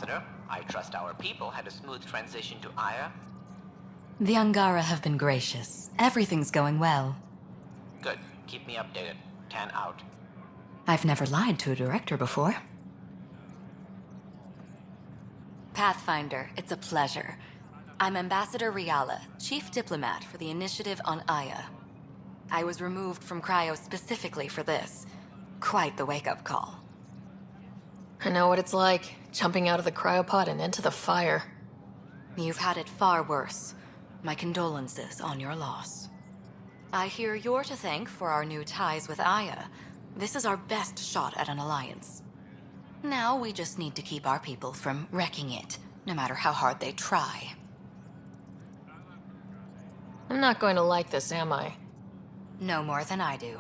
Ambassador. I trust our people had a smooth transition to Aya. The Angara have been gracious. Everything's going well. Good. Keep me updated. 10 out. I've never lied to a director before. Pathfinder, it's a pleasure. I'm Ambassador Riala, Chief Diplomat for the Initiative on Aya. I was removed from Cryo specifically for this. Quite the wake-up call. I know what it's like, jumping out of the cryopod and into the fire. You've had it far worse. My condolences on your loss. I hear you're to thank for our new ties with Aya. This is our best shot at an alliance. Now we just need to keep our people from wrecking it, no matter how hard they try. I'm not going to like this, am I? No more than I do.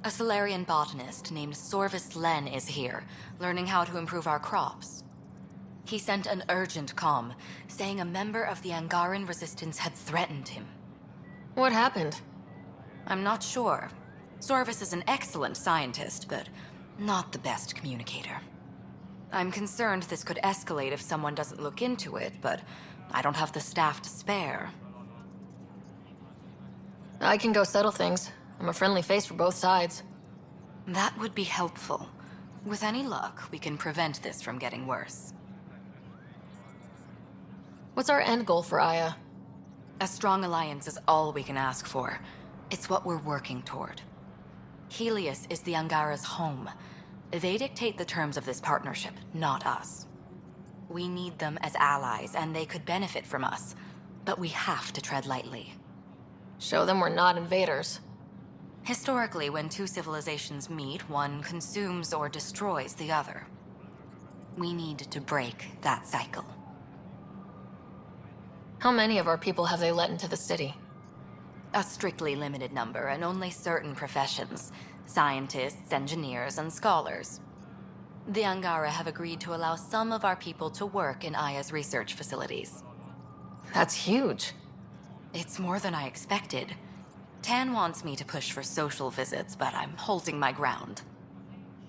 A Solarian botanist named Sorvis Len is here, learning how to improve our crops. He sent an urgent comm, saying a member of the Angaran resistance had threatened him. What happened? I'm not sure. Sorvis is an excellent scientist, but not the best communicator. I'm concerned this could escalate if someone doesn't look into it, but I don't have the staff to spare. I can go settle things. I'm a friendly face for both sides. That would be helpful. With any luck, we can prevent this from getting worse. What's our end goal for Aya? A strong alliance is all we can ask for. It's what we're working toward. Helios is the Angara's home. They dictate the terms of this partnership, not us. We need them as allies, and they could benefit from us. But we have to tread lightly. Show them we're not invaders. Historically, when two civilizations meet, one consumes or destroys the other. We need to break that cycle. How many of our people have they let into the city? A strictly limited number, and only certain professions. Scientists, engineers, and scholars. The Angara have agreed to allow some of our people to work in Aya's research facilities. That's huge. It's more than I expected. Tan wants me to push for social visits, but I'm holding my ground.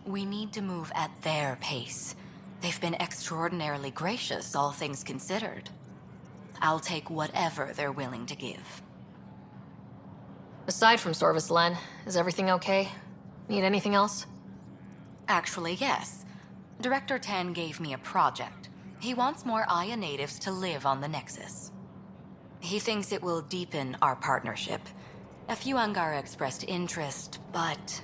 We need to move at their pace. They've been extraordinarily gracious, all things considered. I'll take whatever they're willing to give. Aside from Sorvis Len, is everything okay? Need anything else? Actually, yes. Director Tan gave me a project. He wants more Aya natives to live on the Nexus. He thinks it will deepen our partnership. A few Angara expressed interest, but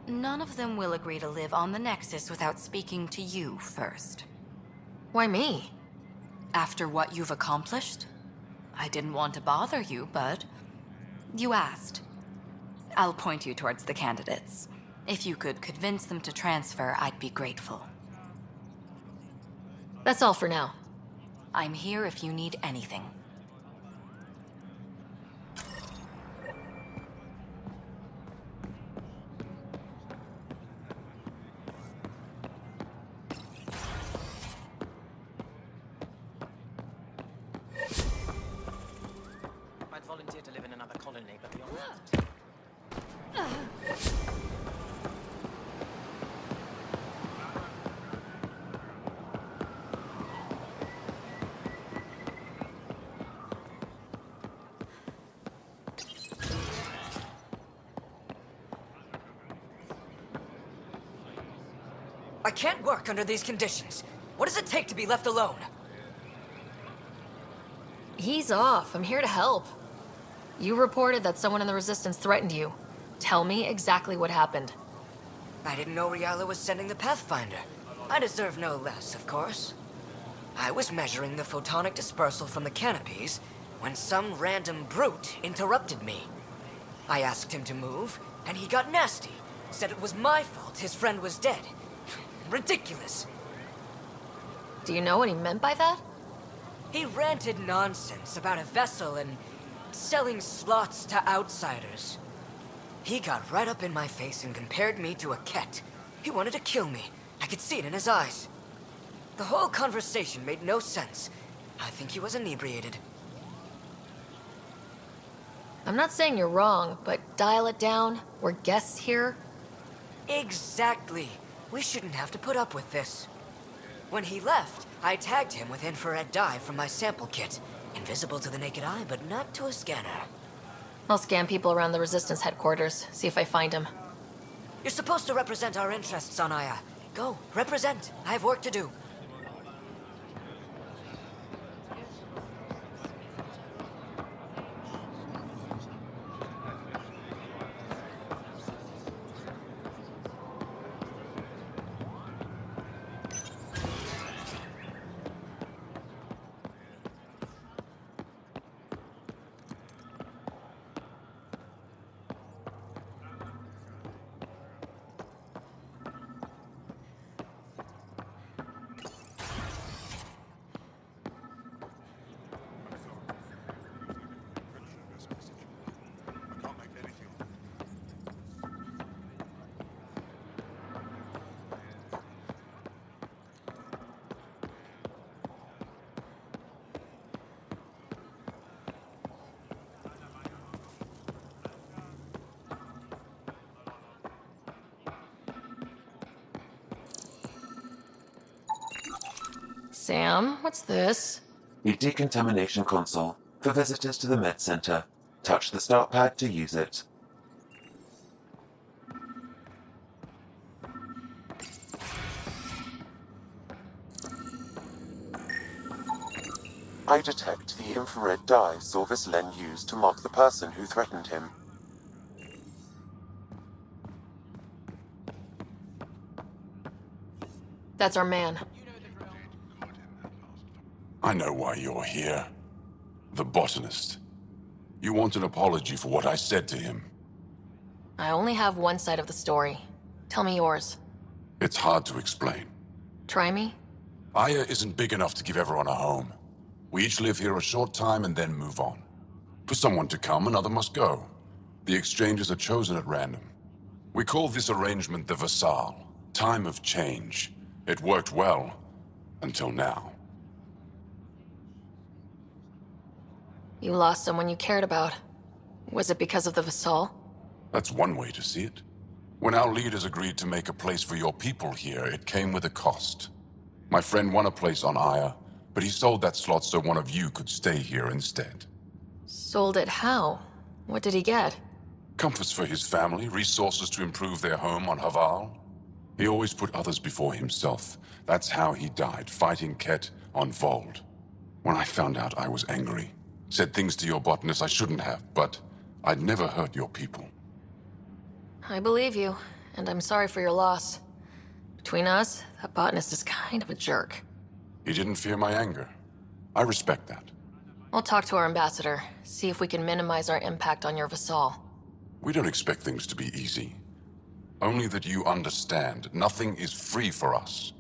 none of them will agree to live on the Nexus without speaking to you first. Why me? After what you've accomplished? I didn't want to bother you, but you asked. I'll point you towards the candidates. If you could convince them to transfer, I'd be grateful. That's all for now. I'm here if you need anything. Might volunteer to live in another colony, but beyond that. I can't work under these conditions. What does it take to be left alone? Ease off. I'm here to help. You reported that someone in the Resistance threatened you. Tell me exactly what happened. I didn't know Riala was sending the Pathfinder. I deserve no less, of course. I was measuring the photonic dispersal from the canopies when some random brute interrupted me. I asked him to move, and he got nasty. Said it was my fault his friend was dead. Ridiculous. Do you know what he meant by that? He ranted nonsense about a vessel and selling slots to outsiders. He got right up in my face and compared me to a cat. He wanted to kill me. I could see it in his eyes. The whole conversation made no sense. I think he was inebriated. I'm not saying you're wrong, but dial it down. We're guests here. Exactly. We shouldn't have to put up with this. When he left, I tagged him with infrared dye from my sample kit. Invisible to the naked eye, but not to a scanner. I'll scan people around the Resistance headquarters, see if I find him. You're supposed to represent our interests on Aya. Go, represent. I have work to do. Sam, what's this? The decontamination console for visitors to the med center. Touch the start pad to use it. I detect the infrared dye Sorvis Len used to mark the person who threatened him. That's our man. I know why you're here. The botanist. You want an apology for what I said to him. I only have one side of the story. Tell me yours. It's hard to explain. Try me? Aya isn't big enough to give everyone a home. We each live here a short time and then move on. For someone to come, another must go. The exchanges are chosen at random. We call this arrangement the Vesaal, time of change. It worked well, until now. You lost someone you cared about. Was it because of the Vesaal? That's one way to see it. When our leaders agreed to make a place for your people here, it came with a cost. My friend won a place on Aya, but he sold that slot so one of you could stay here instead. Sold it how? What did he get? Comforts for his family, resources to improve their home on Haval. He always put others before himself. That's how he died, fighting Ket on Vold. When I found out, I was angry. Said things to your botanist I shouldn't have, but I'd never hurt your people. I believe you, and I'm sorry for your loss. Between us, that botanist is kind of a jerk. He didn't fear my anger. I respect that. I'll talk to our ambassador, see if we can minimize our impact on your Vesaal. We don't expect things to be easy. Only that you understand, nothing is free for us.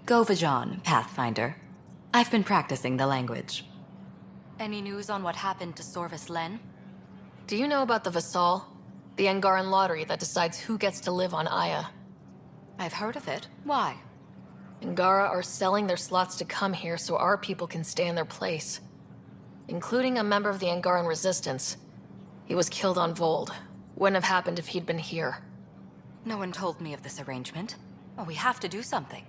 Go Vajan, Pathfinder. I've been practicing the language. Any news on what happened to Sorvis Len? Do you know about the Vesaal? The Angaran lottery that decides who gets to live on Aya. I've heard of it. Why? Angara are selling their slots to come here so our people can stay in their place. Including a member of the Angaran resistance. He was killed on Vold. Wouldn't have happened if he'd been here. No one told me of this arrangement. Well, we have to do something.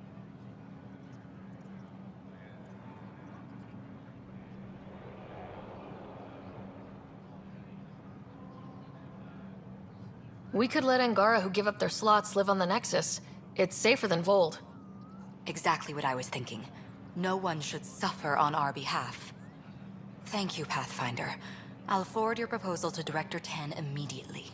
We could let Angara who give up their slots live on the Nexus. It's safer than Vold. Exactly what I was thinking. No one should suffer on our behalf. Thank you, Pathfinder. I'll forward your proposal to Director 10 immediately.